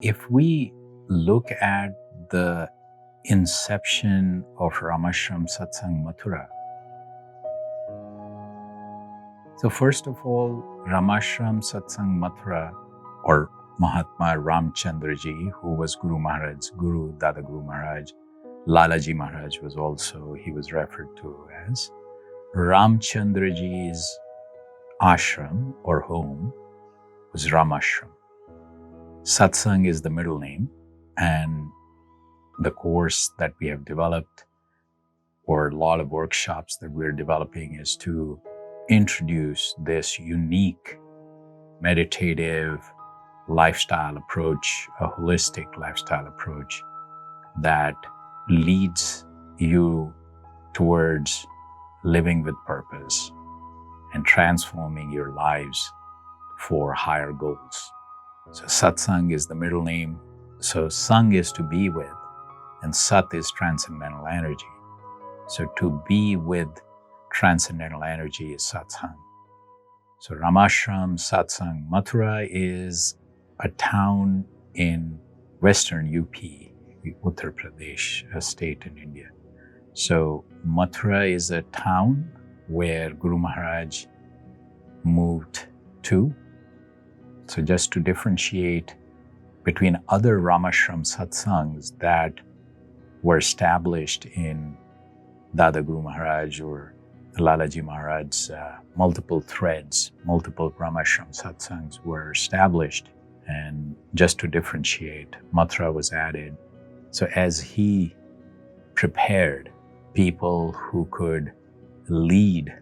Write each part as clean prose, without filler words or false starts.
If we look at the inception of Ramashram Satsang Mathura, so first of all, Ramashram Satsang Mathura, or Mahatma Ramchandra Ji, who was Guru Maharaj's Guru, Dada Guru Maharaj, Lalaji Maharaj he was referred to as. Ramchandra Ji's ashram or home was Ramashram. Satsang is the middle name, and the course that we have developed, or a lot of workshops that we're developing, is to introduce this unique meditative lifestyle approach, a holistic lifestyle approach that leads you towards living with purpose and transforming your lives for higher goals. So Satsang is the middle name. So Sang is to be with, and Sat is transcendental energy. So to be with transcendental energy is Satsang. So Ramashram Satsang Mathura is a town in western UP, Uttar Pradesh, a state in India. So Mathura is a town where Guru Maharaj moved to. So just to differentiate between other Ramashram Satsangs that were established in Dada Guru Maharaj or Lalaji Maharaj's multiple threads, multiple Ramashram Satsangs were established. And just to differentiate, Mathura was added. So as he prepared people who could lead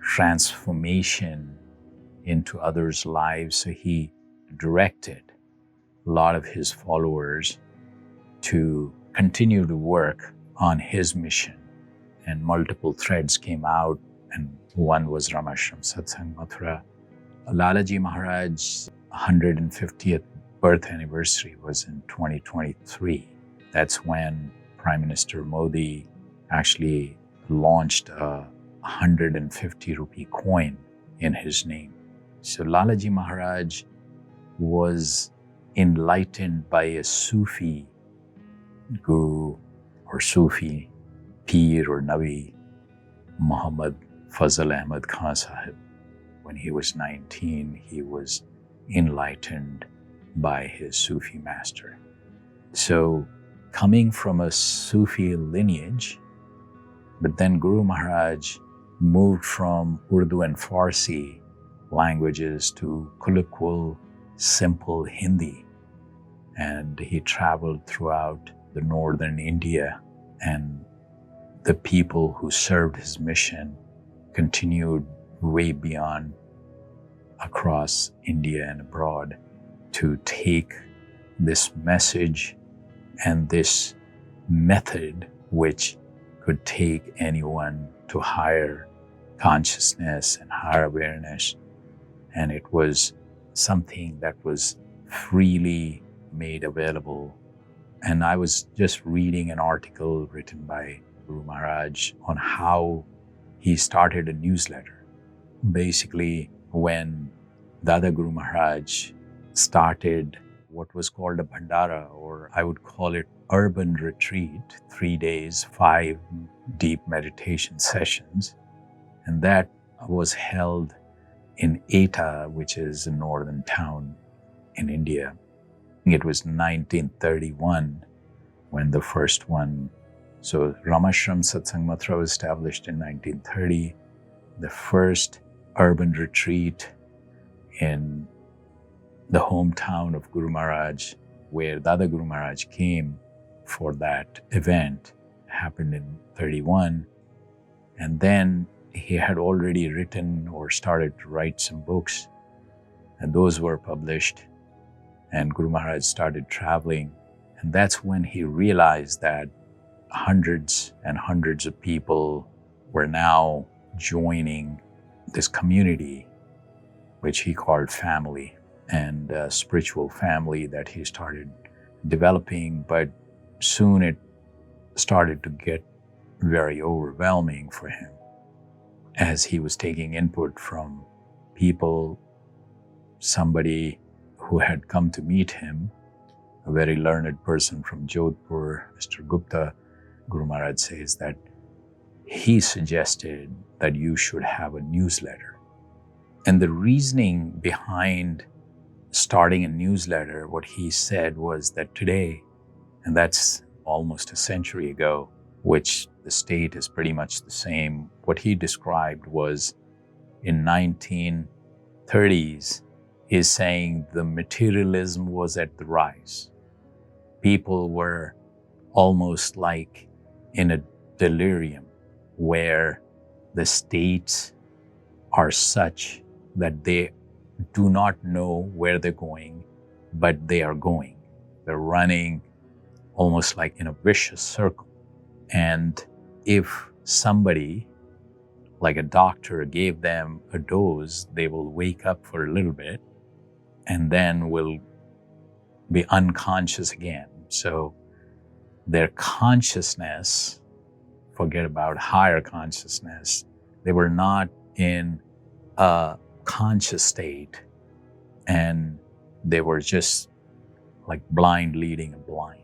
transformation into others' lives, so he directed a lot of his followers to continue to work on his mission. And multiple threads came out, and one was Ramashram Satsang Mathura. Lalaji Maharaj's 150th birth anniversary was in 2023. That's when Prime Minister Modi actually launched a 150 rupee coin in his name. So Lalaji Maharaj was enlightened by a Sufi guru or Sufi Peer or Nabi, Muhammad Fazl Ahmad Khan Sahib. When he was 19, he was enlightened by his Sufi master. So coming from a Sufi lineage, but then Guru Maharaj moved from Urdu and Farsi languages to colloquial, simple Hindi. And he traveled throughout the northern India, and the people who served his mission continued way beyond across India and abroad to take this message and this method which could take anyone to higher consciousness and higher awareness. And it was something that was freely made available. And I was just reading an article written by Guru Maharaj on how he started a newsletter. Basically, when Dada Guru Maharaj started what was called a Bhandara, or I would call it urban retreat, 3 days, 5 deep meditation sessions. And that was held in Eta, which is a northern town in India. It was 1931 when the first one. So Ramashram Satsang Mathura was established in 1930. The first urban retreat in the hometown of Guru Maharaj, where Dada Guru Maharaj came for that event, happened in 31. And then he had already written or started to write some books, and those were published. And Guru Maharaj started traveling. And that's when he realized that hundreds and hundreds of people were now joining this community, which he called family, and a spiritual family that he started developing. But soon it started to get very overwhelming for him as he was taking input from people. Somebody who had come to meet him a very learned person from Jodhpur, Mr. Gupta, Guru Maharaj says that he suggested that you should have a newsletter. And the reasoning behind starting a newsletter, what he said was that today, and that's almost a century ago, which the state is pretty much the same, what he described was in 1930s, he's saying the materialism was at the rise. People were almost like in a delirium where the states are such that they do not know where they're going, but they are going. They're running almost like in a vicious circle. And if somebody, like a doctor, gave them a dose, they will wake up for a little bit and then will be unconscious again. So their consciousness, forget about higher consciousness, they were not in a conscious state, and they were just like blind leading a blind.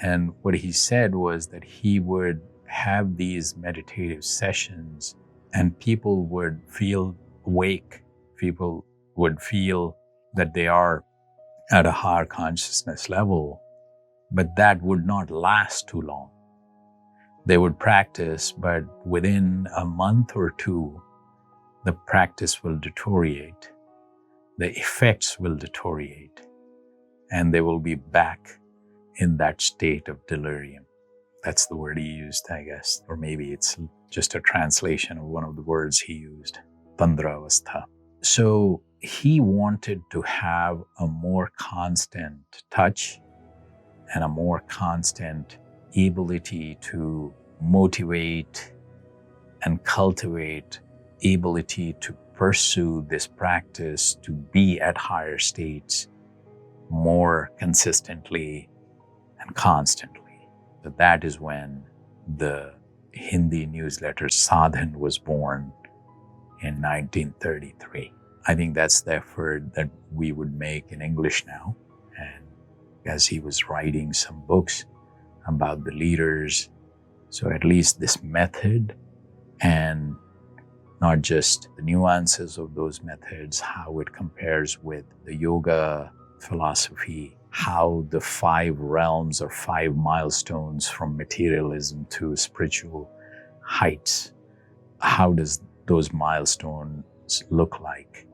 And what he said was that he would have these meditative sessions and people would feel awake. People would feel that they are at a higher consciousness level, but that would not last too long. They would practice, but within a month or two, the practice will deteriorate. The effects will deteriorate, and they will be back in that state of delirium. That's the word he used, I guess. Or maybe it's just a translation of one of the words he used, Tandravastha. So he wanted to have a more constant touch and a more constant ability to motivate and cultivate ability to pursue this practice, to be at higher states more consistently and constantly. So that is when the Hindi newsletter Sadhan was born in 1933. I think that's the effort that we would make in English now. And as he was writing some books about the leaders, so at least this method, and not just the nuances of those methods, how it compares with the yoga philosophy, how the 5 realms or 5 milestones from materialism to spiritual heights, how does those milestones look like?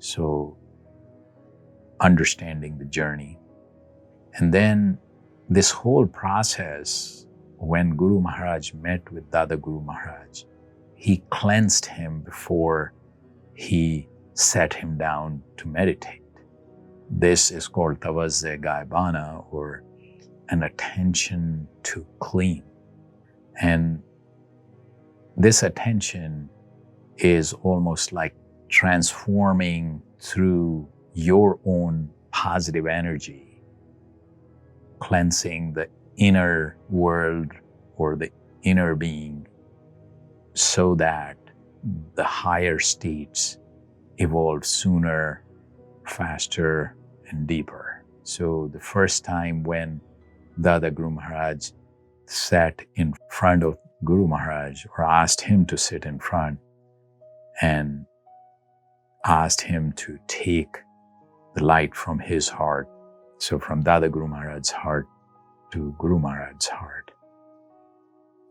So understanding the journey. And then this whole process, when Guru Maharaj met with Dada Guru Maharaj, he cleansed him before he set him down to meditate. This is called Tawazzeh Gayebana, or an attention to clean. And this attention is almost like transforming through your own positive energy, cleansing the inner world or the inner being so that the higher states evolve sooner, faster, and deeper. So the first time when Dada Guru Maharaj sat in front of Guru Maharaj, or asked him to sit in front and asked him to take the light from his heart, so from Dada Guru Maharaj's heart to Guru Maharaj's heart,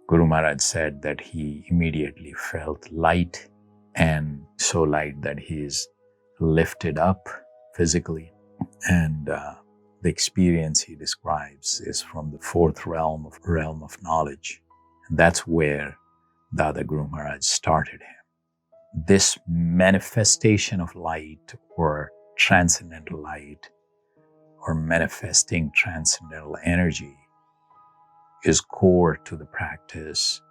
Guru Maharaj said that he immediately felt light, and so light that he is lifted up physically. And the experience he describes is from the 4th realm of knowledge. And that's where Dada Guru Maharaj started him. This manifestation of light, or transcendental light, or manifesting transcendental energy, is core to the practice.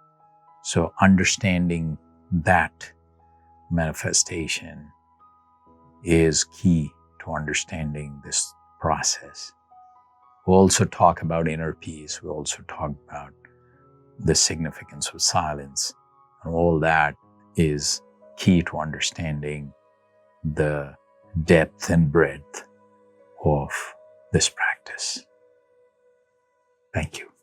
So understanding that manifestation is key to understanding this process. We also talk about inner peace. We also talk about the significance of silence. And all that is key to understanding the depth and breadth of this practice. Thank you.